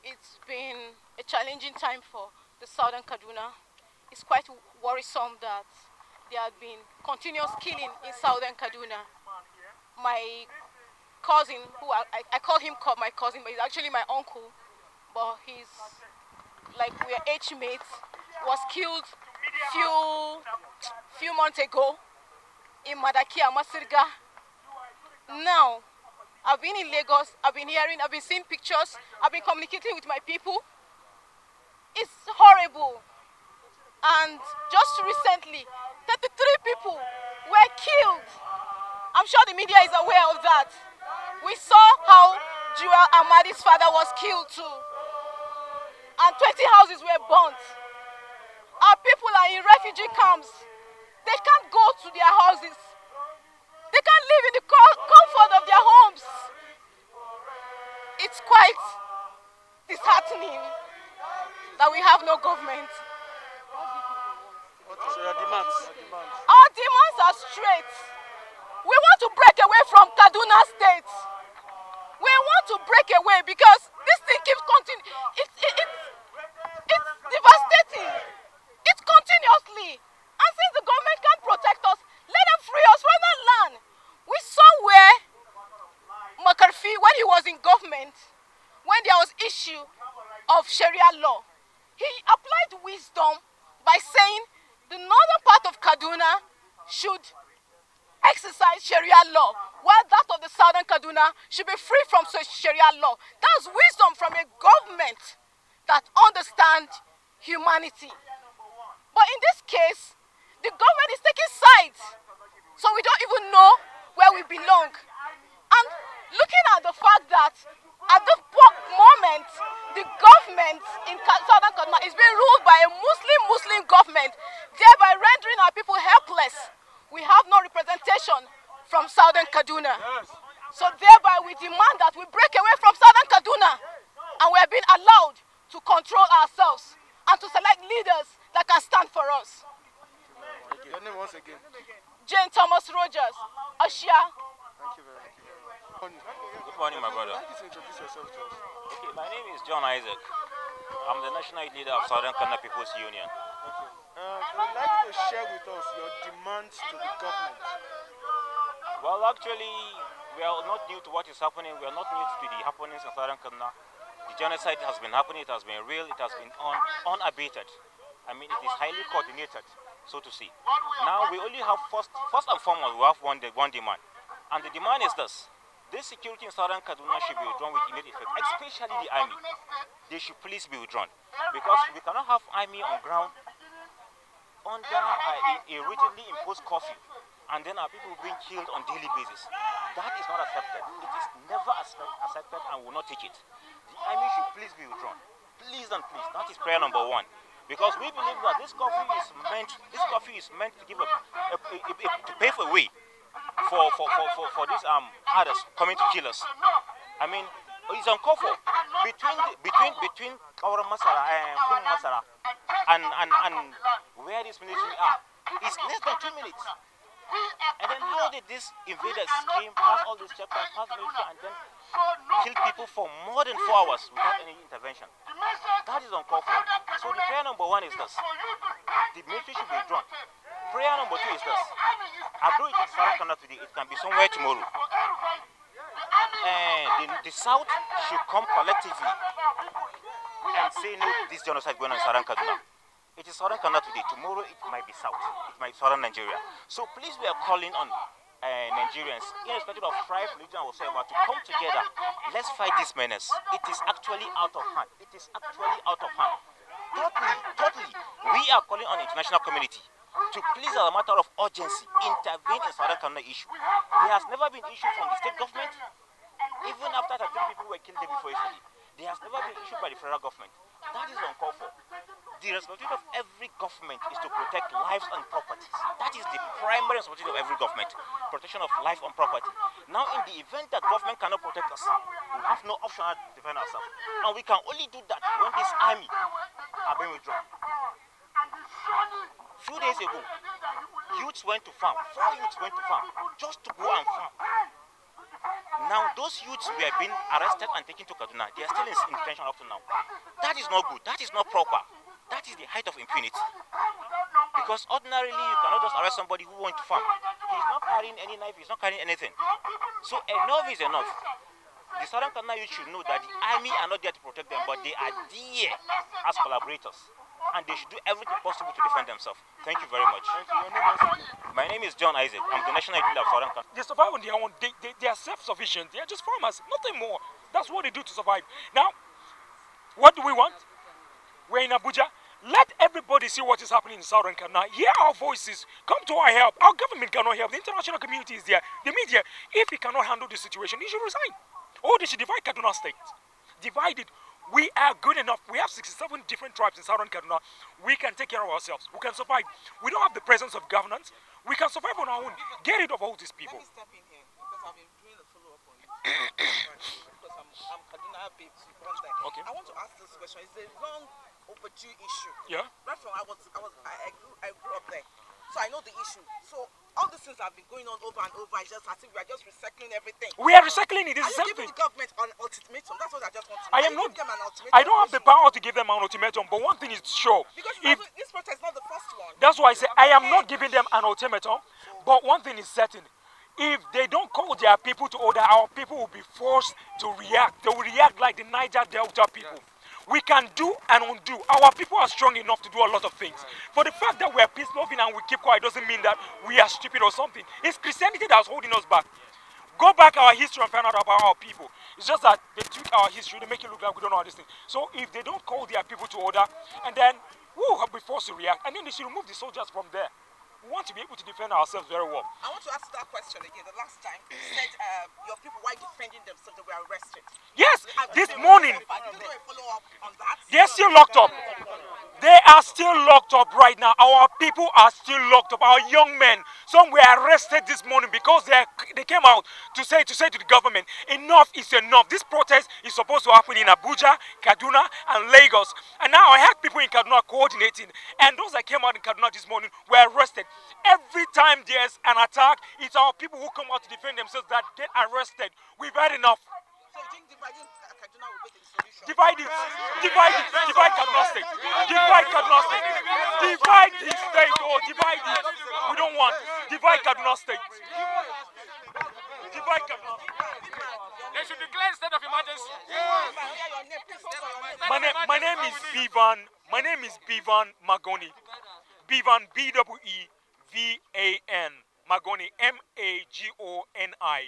It's been a challenging time for the southern Kaduna. It's quite worrisome that there have been continuous killing in southern Kaduna. My cousin, who I call him my cousin, but he's actually my uncle, but he's like we're age mates, was killed few months ago in Madakia, Masirga. Now, I've been in Lagos, I've been seeing pictures, I've been communicating with my people. It's horrible. And just recently, 33 people were killed. I'm sure the media is aware of that. We saw how Jewel Amadi's father was killed too. And 20 houses were burnt. Our people are in refugee camps. They can't go to their houses. They can't live in the comfort of their homes. It's quite disheartening that we have no government. What is your demands? Our demands are straight. We want to break away from Kaduna State. We want to break away because this thing keeps continuing. It's devastating. It's continuously. And since the government can't protect us, let them free us from that land. We saw where McCarthy, when he was in government, when there was issue of Sharia law, he applied wisdom by saying the northern part of Kaduna should exercise Sharia law, while that of the southern Kaduna should be free from Sharia law. That's wisdom from a government that understands humanity. But in this case, the government is taking sides, so we don't even know where we belong. And looking at the fact that at this moment, the government in southern Kaduna is being ruled by a Muslim government, thereby rendering our people helpless. We have no representation from southern Kaduna. Yes. So thereby we demand that we break away from southern Kaduna, and we are being allowed to control ourselves and to select leaders that can stand for us. Your name once again? Jane Thomas Rogers, Asia. Thank you very much. Good morning, my brother. Please introduce yourself to us. Okay, my name is John Isaac. I'm the national leader of Southern Kaduna People's Union. Okay. Would you like to share with us your demands to the government? Well, actually, we are not new to what is happening. We are not new to the happenings in Southern Kaduna. The genocide has been happening. It has been real. It has been unabated. I mean, it is highly coordinated, so to say. Now, we only have first and foremost, we have one demand. And the demand is this. This security in Southern Kaduna should be withdrawn with immediate effect, especially the army. They should please be withdrawn. Because we cannot have army on ground under a rigidly imposed curfew, and then our people being killed on daily basis. That is not accepted. It is never accepted, and will not take it. The army should please be withdrawn. Please and please. That is prayer number one. Because we believe that this curfew is meant to give to pave a way for these others coming to kill us. I mean, it's uncalled for. Between Kaura Masara and Kum Masara and where these military are, it's less than 2 minutes. And then how did these invaders came past all these checkpoints, past military, and then kill people for more than 4 hours without any intervention? That is uncalled for. So the prayer number one is this. The military should be withdrawn. Prayer number two is this. Although it is Southern Kaduna today, it can be somewhere tomorrow. The South should come collectively and say no, this genocide going on in Southern Kaduna. It is Southern Kaduna today. Tomorrow it might be South. It might be Southern Nigeria. So please, we are calling on Nigerians, irrespective of tribe, religion, or whatsoever, to come together. Let's fight this menace. It is actually out of hand. It is actually out of hand. Totally. We are calling on the international community to please, as a matter of urgency, intervene in Southern Kaduna issue. There has never been issue from the state government, even after 33 people were killed there before yesterday. There has never been issue by the federal government. That is uncalled for. The responsibility of every government is to protect lives and properties. That is the primary responsibility of every government, protection of life and property. Now, in the event that government cannot protect us, we have no option to defend ourselves. And we can only do that when this army are being withdrawn. Few days ago, youths went to farm. 4 youths went to farm just to go and farm. Now, those youths were being arrested and taken to Kaduna. They are still in detention up to now. That is not good. That is not proper. That is the height of impunity. Because ordinarily, you cannot just arrest somebody who wants to farm. He's not carrying any knife. He's not carrying anything. So enough is enough. The Southern Kaduna youth should know that the army are not there to protect them, but they are there as collaborators. And they should do everything possible to defend themselves. Thank you very much. My name is John Isaac. I'm the National Leader of Southern Kaduna. They survive on their own. They are self-sufficient. They are just farmers, nothing more. That's what they do to survive. Now, what do we want? We're in Abuja. Let everybody see what is happening in Southern Kaduna. Hear our voices. Come to our help. Our government cannot help. The international community is there. The media. If he cannot handle the situation, he should resign. Or they should divide Kaduna State. Divide it. We are good enough. We have 67 different tribes in Southern Kaduna. We can take care of ourselves. We can survive. We don't have the presence of governance. We can survive on our own. Get rid of all these people. Let me step in here because I've been doing a follow-up on you. Because I'm Kaduna babes. Okay. I want to ask this question. It's a long overdue issue. Yeah. Right from I grew up there, so I know the issue. So all these things have been going on over and over. It's just as if we are just recycling everything. We are recycling it. It's the Are same you giving thing. the government an ultimatum? That's what I just want to know. I am not. I don't have the power to give them an ultimatum. But one thing is sure. Because If this protest is not the first one. that's why I say I am not giving them an ultimatum. But one thing is certain. If they don't call their people to order, our people will be forced to react. They will react like the Niger Delta people. We can do and undo. Our people are strong enough to do a lot of things. For the fact that we are peace-loving and we keep quiet doesn't mean that we are stupid or something. It's Christianity that's holding us back. Go back our history and find out about our people. It's just that they took our history, they make it look like we don't know all these things. So if they don't call their people to order, and then we'll be forced to react, and then they should remove the soldiers from there. We want to be able to defend ourselves very well. I want to ask that question again. The last time you said your people, while defending themselves, they were arrested. Yes, this morning, Did you do a follow-up on that? they're still locked up. They are still locked up right now. Our people are still locked up. Our young men, some were arrested this morning because they came out to say to the government, enough is enough. This protest is supposed to happen in Abuja, Kaduna, and Lagos. And now I had people in Kaduna coordinating, and those that came out in Kaduna this morning were arrested. Every time there's an attack, it's our people who come out to defend themselves that get arrested. We've had enough. So you think dividing Kaduna will be the solution? Divide it. Divide it. Divide Kaduna State. Divide Kaduna State. Divide the state. Oh, divide it. We don't want. Divide Kaduna State. Divide Kaduna. They should declare state of emergency. My name is Bevan. My name is Bevan Magoni. Bevan, B-E-V-A-N. Magoni, M-A-G-O-N-I.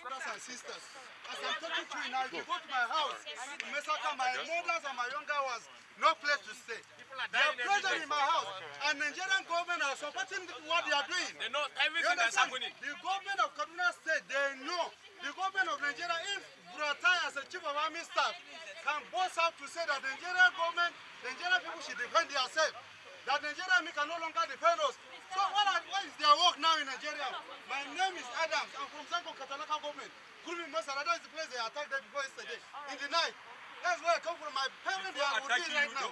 Brothers and sisters, as I'm talking to you now, if you go to my house in Mesaka, my mothers and my younger ones, no place to stay. They are present in my house, and Nigerian government are supporting what they are doing. They know everything that's happening. The government of Kaduna State, they know. The government of Nigeria, if Buratai as a chief of army staff can boast out to say that the Nigerian government, the Nigerian people should defend themselves, that Nigerian army can no longer defend us. So what is their work now in Nigeria? My name is Adams. I'm from Sanko Katalaka government. Gurumi Masara, that is the place they attacked there before yesterday. In the night. That's where I come from. My parents they are with me right now.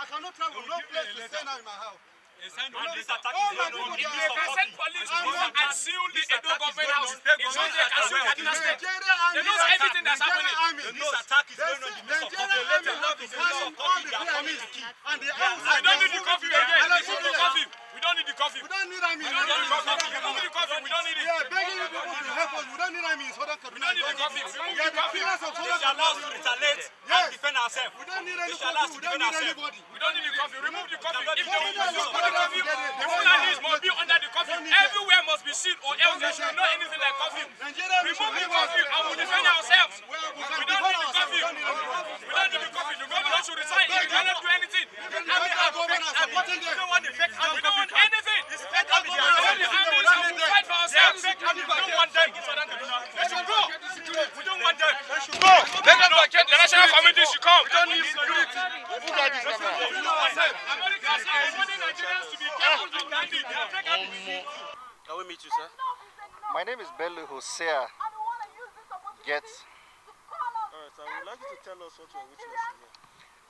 I cannot travel, no place to stay now in my house. If they can send police and seal the Edo government house, it shows they can seal Kaduna State. They know everything that's happening. This attack is going on in the midst of populated love is all the pyramids and the outside. We don't need the coffee again. We don't need the coffee. We don't need army. We don't need the coffee. Remove the coffee. We don't need it. We are begging you people to help us. We don't need army in Southern Kaduna. We don't need the coffee. We are the pillars of Southern They allow us to Kaduna. retaliate and defend ourselves. We don't need any They allow us coffee. to We don't defend need ourselves. anybody. We don't need the coffee. Remove the coffee. If they Don't will need the coffee, the Fulanis must be under the coffee. Everywhere must be seen, or else they should know anything like coffee. Remove the coffee and we'll defend ourselves. We don't need the coffee. We don't need the coffee. The government should resign. We cannot do anything. Army are fake army. We don't want the fake army. We don't want anything. It's fake army. We want the army and we'll fight for ourselves. We don't want them. They should go. We don't want them. They should go. The national committee should come. We don't need security. America is wanting Nigerians to be careful to Gandhi. They are fake army. Can we meet you, sir? My name is Bello Hosea Gets. Alright, I would like you to tell us what you are witnessing here.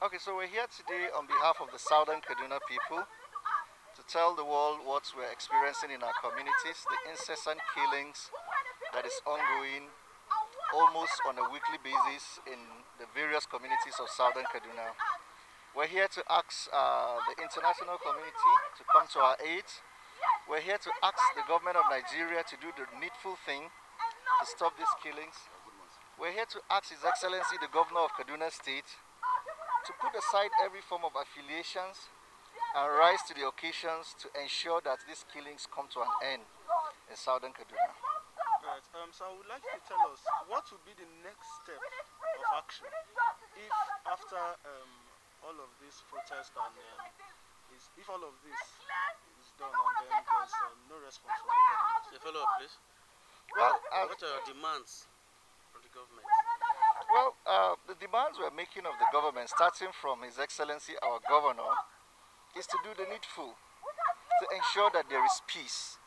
Okay, so we're here today on behalf of the Southern Kaduna people to tell the world what we're experiencing in our communities, the incessant killings that is ongoing almost on a weekly basis in the various communities of southern Kaduna. We're here to ask the international community to come to our aid. We're here to ask the government of Nigeria to do the needful thing to stop these killings. We're here to ask His Excellency the Governor of Kaduna State to put aside every form of affiliations and rise to the occasions to ensure that these killings come to an end in southern Kaduna. Right. So I would like you to tell us what would be the next step of action if after all of this protest and if all of this is done and then there's no response from the government. A follow-up, please. Well, what are your demands from the government? Well, the demands we're making of the government, starting from His Excellency our Governor, is to do the needful, to ensure that there is peace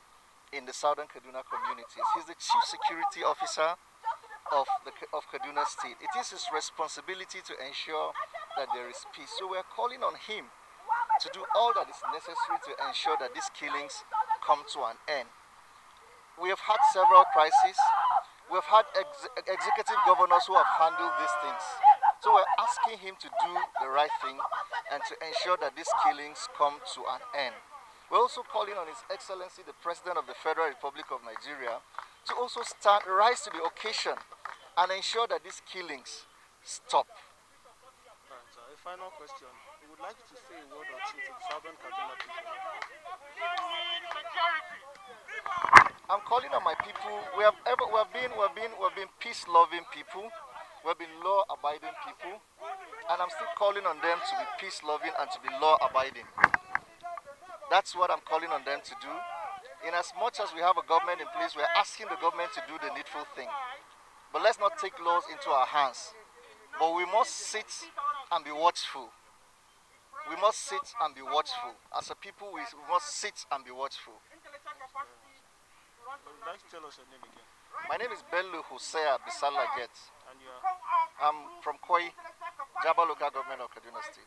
in the southern Kaduna communities. He's the Chief Security Officer of Kaduna State. It is his responsibility to ensure that there is peace. So we're calling on him to do all that is necessary to ensure that these killings come to an end. We have had several crises. We've had executive governors who have handled these things. So we're asking him to do the right thing and to ensure that these killings come to an end. We're also calling on His Excellency, the President of the Federal Republic of Nigeria, to also rise to the occasion and ensure that these killings stop. Right, a final question. We would like you to say a word or two to the southern Kaduna people. I'm calling on my people. We've been peace-loving people. We've been law-abiding people, and I'm still calling on them to be peace-loving and to be law-abiding. That's what I'm calling on them to do. In as much as we have a government in place, we're asking the government to do the needful thing. But let's not take laws into our hands. But we must sit and be watchful. We must sit and be watchful. As a people, we must sit and be watchful. Would you like to tell us your name again? My name is Bello Hosea Bisala Get. And you are? I'm from Koi, Jaba Local Government of Kaduna State.